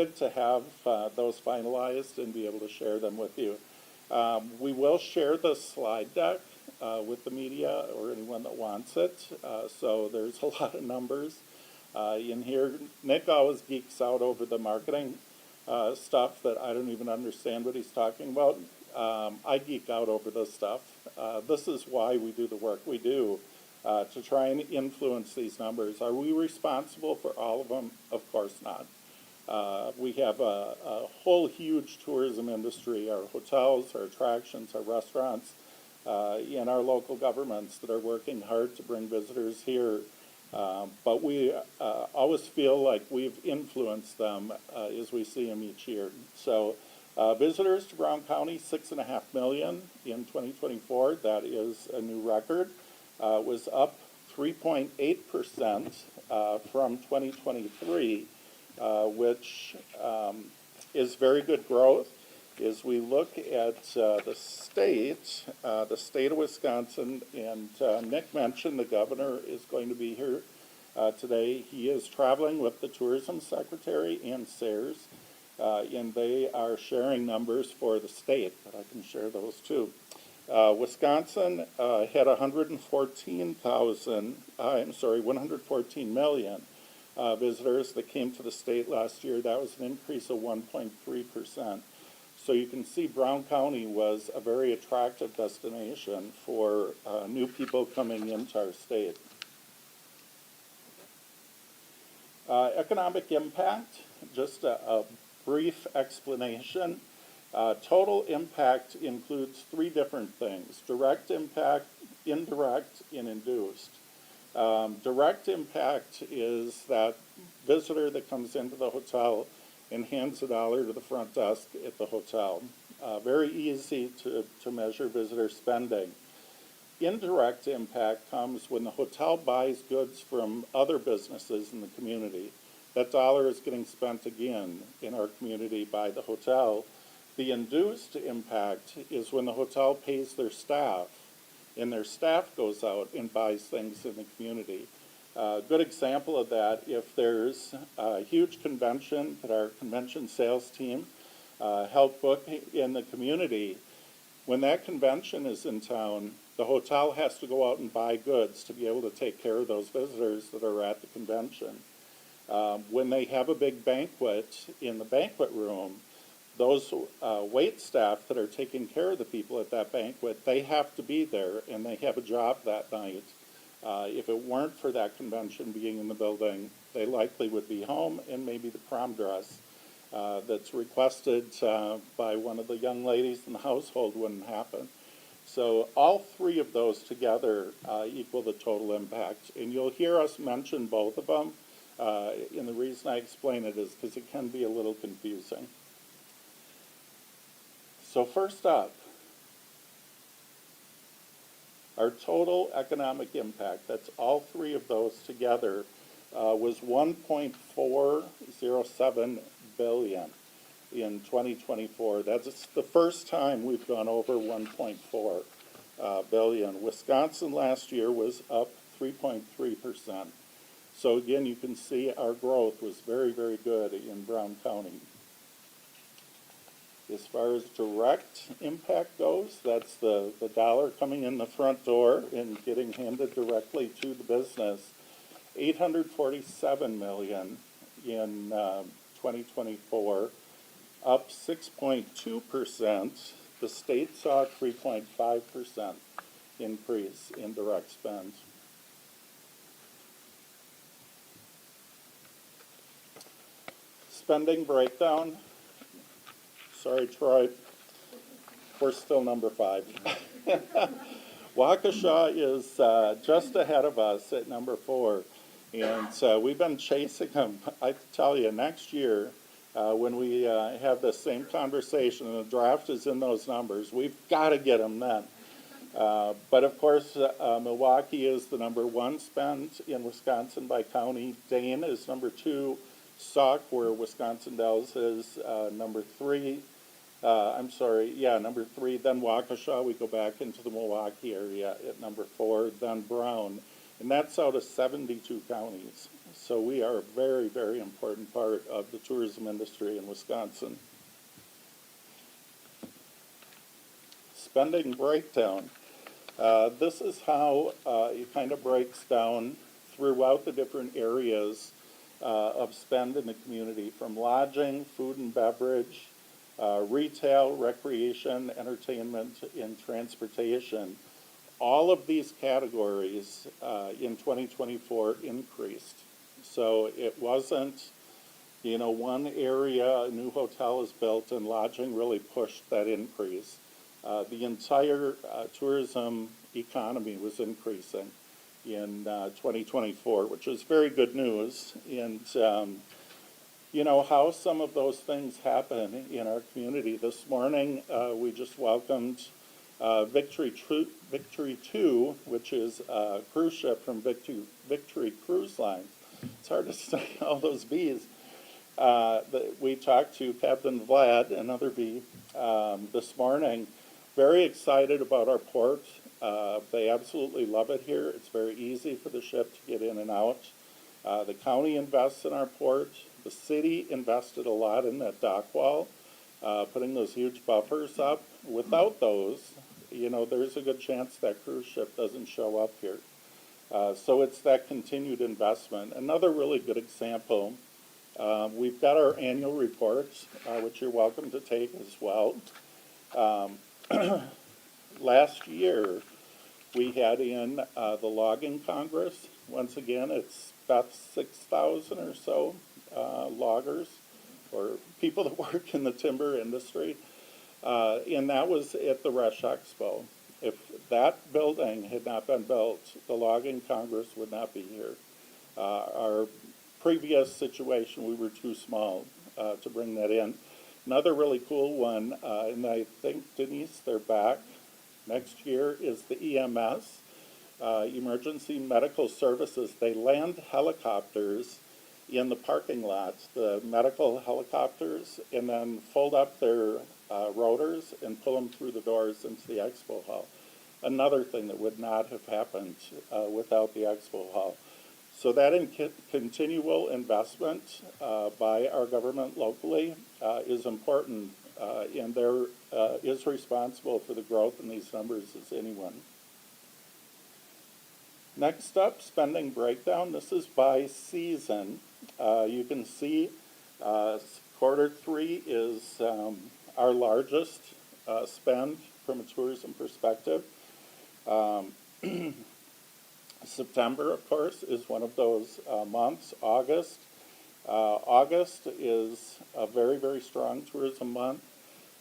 to have those finalized and be able to share them with you. We will share the slide deck with the media or anyone that wants it. So there's a lot of numbers in here. Nick always geeks out over the marketing stuff that I don't even understand what he's talking about. I geek out over this stuff. This is why we do the work we do, to try and influence these numbers. Are we responsible for all of them? Of course not. We have a whole huge tourism industry, our hotels, our attractions, our restaurants, and our local governments that are working hard to bring visitors here. But we always feel like we've influenced them as we see them each year. So visitors to Brown County, 6.5 million in 2024. That is a new record. Was up 3.8% from 2023. Which is very good growth. As we look at the state of Wisconsin, and Nick mentioned the governor is going to be here today. He is traveling with the tourism secretary and SARES, and they are sharing numbers for the state, but I can share those too. Wisconsin had 114 million visitors that came to the state last year. That was an increase of 1.3%. So you can see Brown County was a very attractive destination for new people coming into our state. Economic impact, just a brief explanation. Total impact includes three different things: direct impact, indirect, and induced. Direct impact is that visitor that comes into the hotel and hands $1 to the front desk at the hotel. Very easy to measure visitor spending. Indirect impact comes when the hotel buys goods from other businesses in the community. That dollar is getting spent again in our community by the hotel. The induced impact is when the hotel pays their staff, and their staff goes out and buys things in the community. Good example of that, if there's a huge convention that our convention sales team help book in the community, when that convention is in town, the hotel has to go out and buy goods to be able to take care of those visitors that are at the convention. When they have a big banquet in the banquet room, those wait staff that are taking care of the people at that banquet, they have to be there, and they have a job that night. If it weren't for that convention being in the building, they likely would be home, and maybe the prom dress that's requested by one of the young ladies in the household wouldn't happen. So all three of those together equal the total impact. And you'll hear us mention both of them, and the reason I explain it is because it can be a little confusing. So first up, our total economic impact, that's all three of those together, was $1.407 billion in 2024. That's the first time we've gone over $1.4 billion. Wisconsin last year was up 3.3%. So again, you can see our growth was very, very good in Brown County. As far as direct impact goes, that's the dollar coming in the front door and getting handed directly to the business. $847 million in 2024, up 6.2%. The state saw a 3.5% increase in direct spend. Spending breakdown. Sorry, Troy, we're still number 5. Waukesha is just ahead of us at number 4, and we've been chasing them. I tell you, next year, when we have the same conversation and the draft is in those numbers, we've got to get them then. But of course, Milwaukee is the number 1 spend in Wisconsin by county. Dane is number 2. Sauk, where Wisconsin Dells is number 3. Number 3. Then Waukesha, we go back into the Milwaukee area at number 4. Then Brown, and that's out of 72 counties. So we are a very, very important part of the tourism industry in Wisconsin. Spending breakdown. This is how it kind of breaks down throughout the different areas of spend in the community, from lodging, food and beverage, retail, recreation, entertainment, and transportation. All of these categories in 2024 increased. So it wasn't, one area, a new hotel is built and lodging really pushed that increase. The entire tourism economy was increasing in 2024, which is very good news. And how some of those things happen in our community. This morning, we just welcomed Victory 2, which is a cruise ship from Victory Cruise Line. It's hard to say all those B's. We talked to Captain Vlad, another B, this morning. Very excited about our port. They absolutely love it here. It's very easy for the ship to get in and out. The county invests in our port. The city invested a lot in that dock wall, putting those huge buffers up. Without those, there's a good chance that cruise ship doesn't show up here. So it's that continued investment. Another really good example, we've got our annual reports, which you're welcome to take as well. Last year, we had in the Logging Congress. Once again, it's about 6,000 or so loggers or people that work in the timber industry. And that was at the Rush Expo. If that building had not been built, the Logging Congress would not be here. Our previous situation, we were too small to bring that in. Another really cool one, and I think, Denise, they're back next year, is the EMS, Emergency Medical Services. They land helicopters in the parking lots, the medical helicopters, and then fold up their rotors and pull them through the doors into the expo hall. Another thing that would not have happened without the expo hall. So that continual investment by our government locally is important, and there is responsible for the growth in these numbers as anyone. Next up, spending breakdown. This is by season. You can see Q3 is our largest spend from a tourism perspective. September, of course, is one of those months. August is a very, very strong tourism month.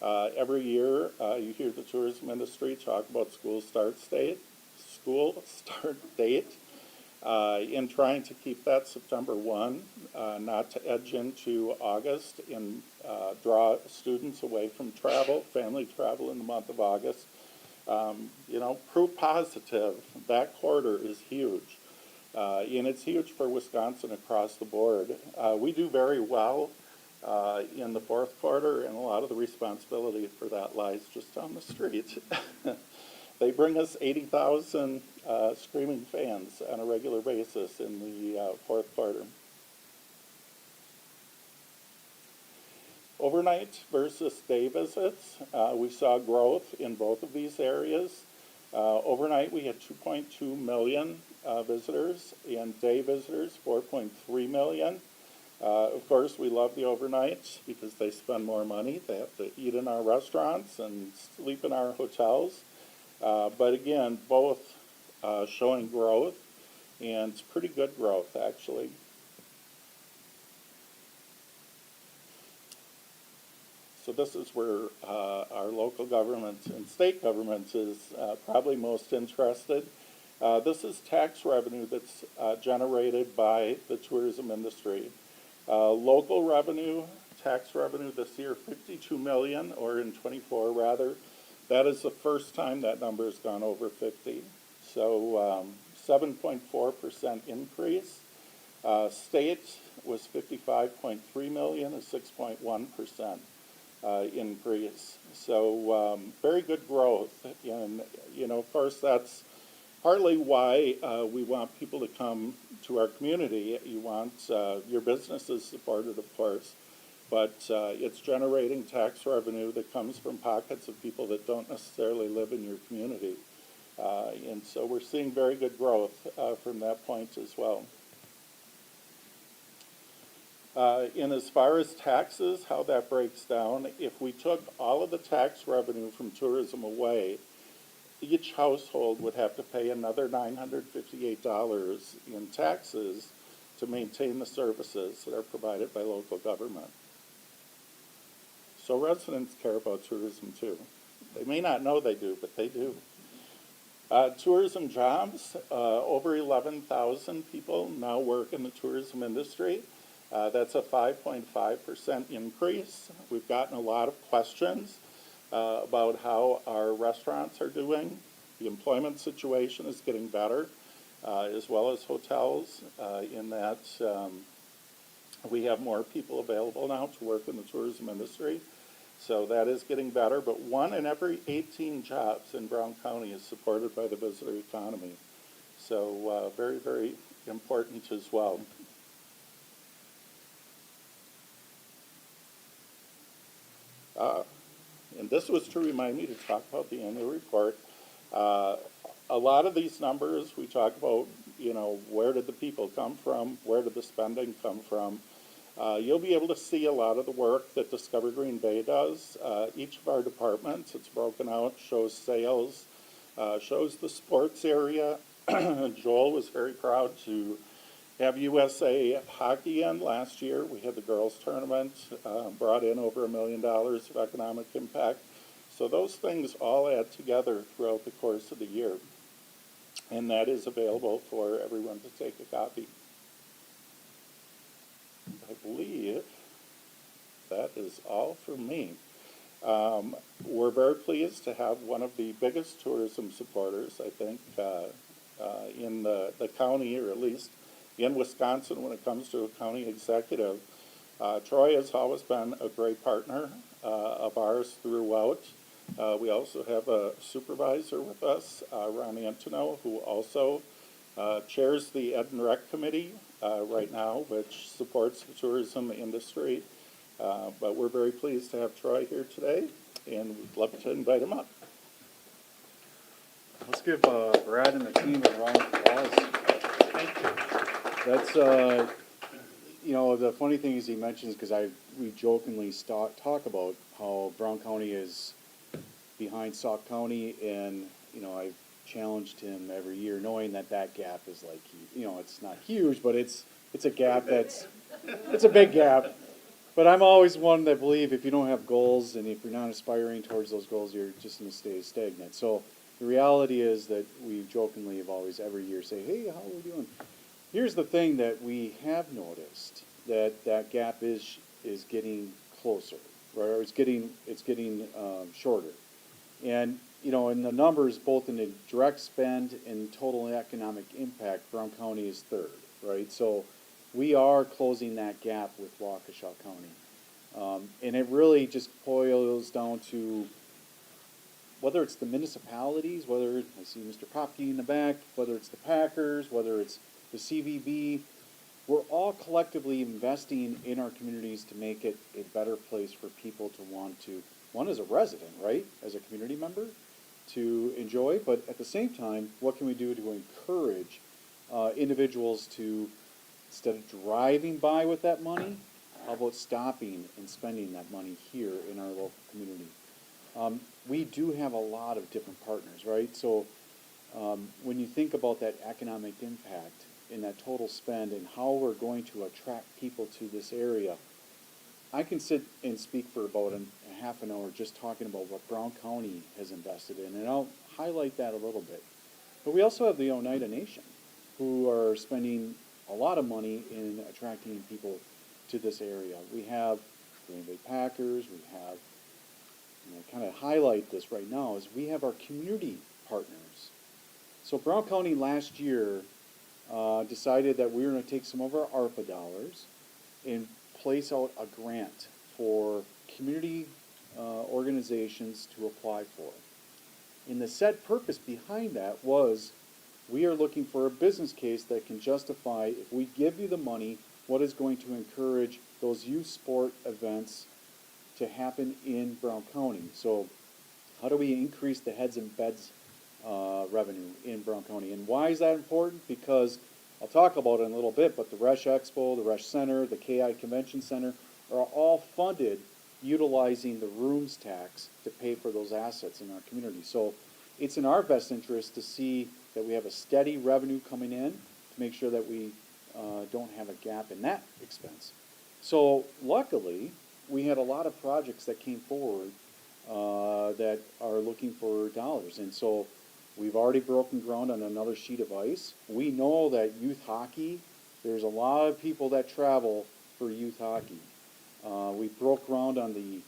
Every year, you hear the tourism industry talk about school start date, in trying to keep that September 1, not to edge into August and draw students away from travel, family travel in the month of August. Proof positive, that quarter is huge. And it's huge for Wisconsin across the board. We do very well in the fourth quarter, and a lot of the responsibility for that lies just on the street. They bring us 80,000 screaming fans on a regular basis in the fourth quarter. Overnight versus day visits, we saw growth in both of these areas. Overnight, we had 2.2 million visitors, and day visitors, 4.3 million. Of course, we love the overnights because they spend more money. They have to eat in our restaurants and sleep in our hotels. But again, both showing growth, and it's pretty good growth, actually. So this is where our local government and state government is probably most interested. This is tax revenue that's generated by the tourism industry. Local revenue, tax revenue this year, 52 million, or in 24 rather. That is the first time that number has gone over 50. So 7.4% increase. State was 55.3 million, a 6.1% increase. So very good growth. And, of course, that's partly why we want people to come to our community. You want your businesses supported, of course, but it's generating tax revenue that comes from pockets of people that don't necessarily live in your community. And so we're seeing very good growth from that point as well. And as far as taxes, how that breaks down, if we took all of the tax revenue from tourism away, each household would have to pay another $958 in taxes to maintain the services that are provided by local government. So residents care about tourism too. They may not know they do, but they do. Tourism jobs, over 11,000 people now work in the tourism industry. That's a 5.5% increase. We've gotten a lot of questions about how our restaurants are doing. The employment situation is getting better, as well as hotels, in that we have more people available now to work in the tourism industry. So that is getting better, but 1 in every 18 jobs in Brown County is supported by the visitor economy. So very, very important as well. And this was to remind me to talk about the annual report. A lot of these numbers, we talk about, you know, where did the people come from, where did the spending come from. You'll be able to see a lot of the work that Discover Green Bay does. Each of our departments, it's broken out, shows sales, shows the sports area. Joel was very proud to have USA hockey in last year. We had the girls tournament, brought in over $1 million of economic impact. So those things all add together throughout the course of the year. And that is available for everyone to take a copy. I believe that is all from me. We're very pleased to have one of the biggest tourism supporters, I think, in the county, or at least in Wisconsin when it comes to a county executive. Troy has always been a great partner of ours throughout. We also have a supervisor with us, Ron Antono, who also chairs the Ed and Rec Committee right now, which supports the tourism industry. But we're very pleased to have Troy here today, and we'd love to invite him up. Let's give Brad and the team a round of applause. Thank you. That's, you know, the funny thing is he mentions, because we jokingly talk about how Brown County is behind Sauk County, and, you know, I've challenged him every year, knowing that gap is like, you know, it's not huge, but it's a gap it's a big gap. But I'm always one that believe if you don't have goals and if you're not aspiring towards those goals, you're just going to stay stagnant. So the reality is that we jokingly have always every year say, hey, how are we doing? Here's the thing that we have noticed, that gap is getting closer, right? Or it's getting shorter. And, you know, in the numbers, both in the direct spend and total economic impact, Brown County is third, right? So we are closing that gap with Waukesha County. And it really just boils down to whether it's the municipalities, whether, I see Mr. Popke in the back, whether it's the Packers, whether it's the CVB, we're all collectively investing in our communities to make it a better place for people to want to, one as a resident, right, as a community member, to enjoy, but at the same time, what can we do to encourage individuals to, instead of driving by with that money, how about stopping and spending that money here in our local community? We do have a lot of different partners, right? So when you think about that economic impact and that total spend and how we're going to attract people to this area, I can sit and speak for about a half an hour just talking about what Brown County has invested in, and I'll highlight that a little bit. But we also have the Oneida Nation, who are spending a lot of money in attracting people to this area. We have Green Bay Packers, we have, you know, kind of highlight this right now, is we have our community partners. So Brown County last year decided that we were going to take some of our ARPA dollars and place out a grant for community organizations to apply for. And the set purpose behind that was We are looking for a business case that can justify, if we give you the money, what is going to encourage those youth sport events to happen in Brown County. So how do we increase the heads and beds revenue in Brown County? And why is that important? Because I'll talk about it in a little bit, but the Resch Expo, the Resch Center, the KI Convention Center are all funded utilizing the rooms tax to pay for those assets in our community. So it's in our best interest to see that we have a steady revenue coming in to make sure that we don't have a gap in that expense. So luckily, we had a lot of projects that came forward that are looking for dollars. And so we've already broken ground on another sheet of ice. We know that youth hockey, there's a lot of people that travel for youth hockey. We broke ground on the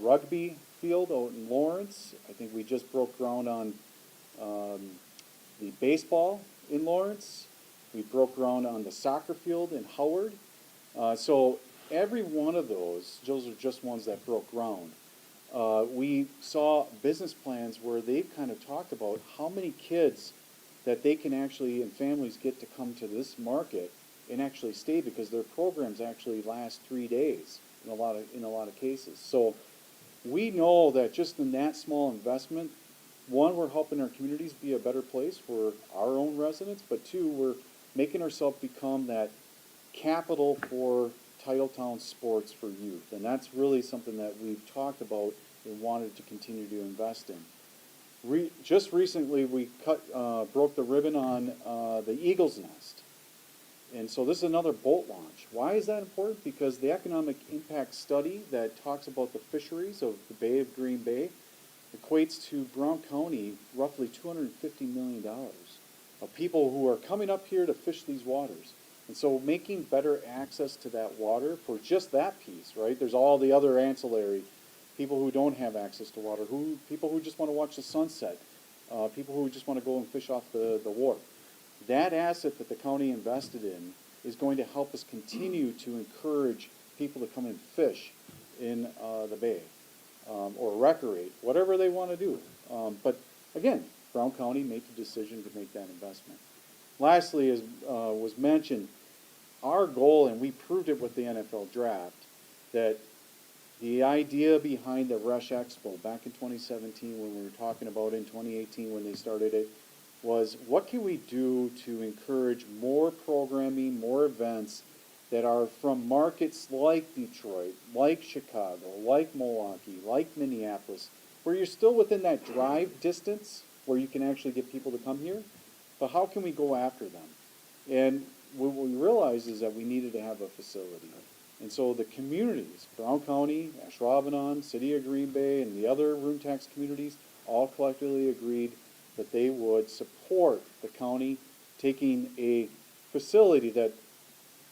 rugby field out in Lawrence. I think we just broke ground on the baseball in Lawrence. We broke ground on the soccer field in Howard. So every one of those are just ones that broke ground. We saw business plans where they've kind of talked about how many kids that they can actually, and families get to come to this market and actually stay, because their programs actually last 3 days in a lot of cases. So we know that just in that small investment, one, we're helping our communities be a better place for our own residents, but two, we're making ourselves become that capital for Titletown sports for youth. And that's really something that we've talked about and wanted to continue to invest in. Just recently, we broke the ribbon on the Eagle's Nest. And so this is another boat launch. Why is that important? Because the economic impact study that talks about the fisheries of the Bay of Green Bay equates to Brown County roughly $250 million of people who are coming up here to fish these waters. And so making better access to that water for just that piece, right? There's all the other ancillary people who don't have access to water, people who just want to watch the sunset, people who just want to go and fish off the wharf. That asset that the county invested in is going to help us continue to encourage people to come and fish in the bay or recreate, whatever they want to do. But again, Brown County made the decision to make that investment. Lastly, as was mentioned, our goal, and we proved it with the NFL draft, that the idea behind the Resch Expo back in 2017, when we were talking about it in 2018 when they started it, was what can we do to encourage more programming, more events that are from markets like Detroit, like Chicago, like Milwaukee, like Minneapolis, where you're still within that drive distance where you can actually get people to come here, but how can we go after them? And what we realized is that we needed to have a facility. And so the communities, Brown County, Ashwaubenon, City of Green Bay, and the other room tax communities all collectively agreed that they would support the county taking a facility that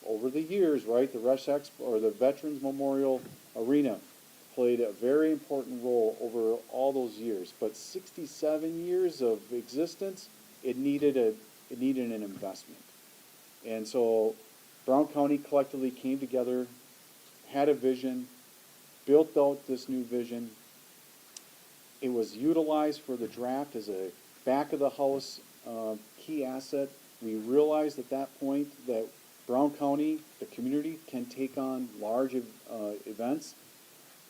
over the years, right, the Resch Expo or the Veterans Memorial Arena played a very important role over all those years. But 67 years of existence, it needed an investment. And so Brown County collectively came together, had a vision, built out this new vision. It was utilized for the draft as a back of the house key asset. We realized at that point that Brown County, the community, can take on large events.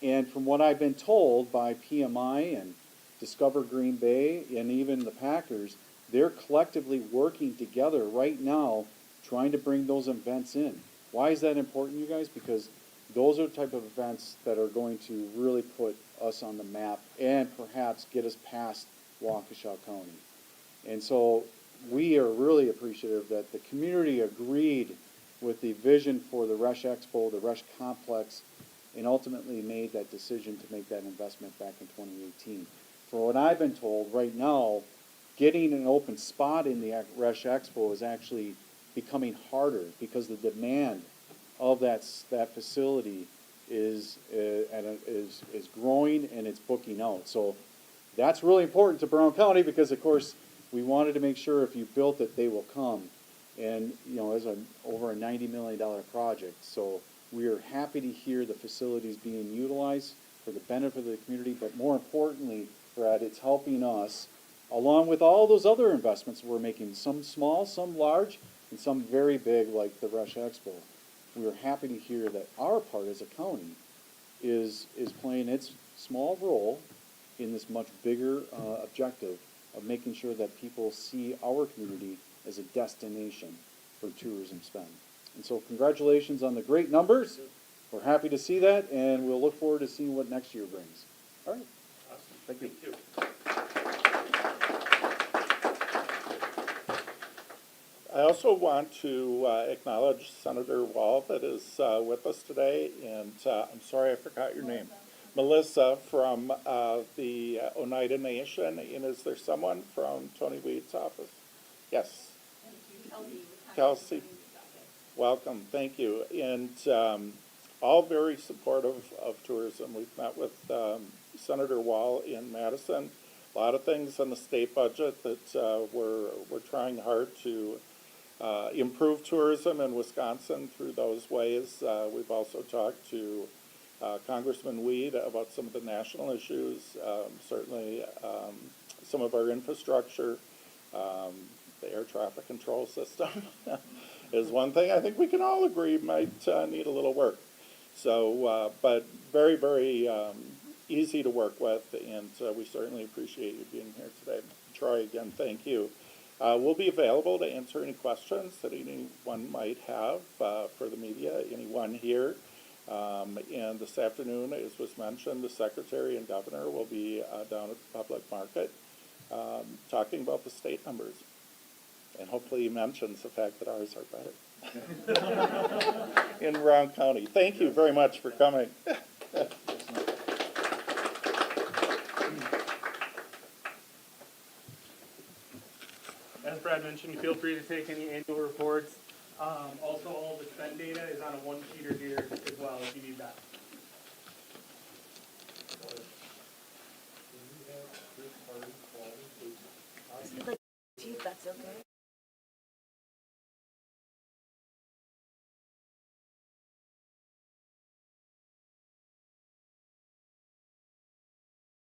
And from what I've been told by PMI and Discover Green Bay and even the Packers, they're collectively working together right now trying to bring those events in. Why is that important, you guys? Because those are the type of events that are going to really put us on the map and perhaps get us past Waukesha County. And so we are really appreciative that the community agreed with the vision for the Resch Expo, the Resch Complex, and ultimately made that decision to make that investment back in 2018. For what I've been told, right now, getting an open spot in the Resch Expo is actually becoming harder because the demand of that facility is growing and it's booking out. So that's really important to Brown County because, of course, we wanted to make sure if you built it, they will come. And, you know, as over a $90 million project. So we are happy to hear the facilities being utilized for the benefit of the community, but more importantly, Brad, it's helping us along with all those other investments we're making, some small, some large, and some very big, like the Rush Expo. We are happy to hear that our part as a county is playing its small role in this much bigger objective of making sure that people see our community as a destination for tourism spend. And so congratulations on the great numbers. We're happy to see that, and we'll look forward to seeing what next year brings. All right. Awesome. Thank you. I also want to acknowledge Senator Wall that is with us today, and I'm sorry I forgot your name. Melissa from the Oneida Nation, and is there someone from Tony Weed's office? Yes. Kelsey. Welcome, thank you. And all very supportive of tourism. We've met with Senator Wall in Madison. A lot of things on the state budget that we're trying hard to improve tourism in Wisconsin through those ways. We've also talked to Congressman Weed about some of the national issues, certainly some of our infrastructure. The air traffic control system is one thing I think we can all agree might need a little work. So, but very, very easy to work with, and we certainly appreciate you being here today. Troy, again, thank you. We'll be available to answer any questions that anyone might have for the media, anyone here. And this afternoon, as was mentioned, the Secretary and Governor will be down at the public market talking about the state numbers. And hopefully he mentions the fact that ours are better in Brown County. Thank you very much for coming. As Brad mentioned, feel free to take any annual reports. Also, all the spend data is on a one-sheeter here as well, if you need that. If you'd like to, if that's okay.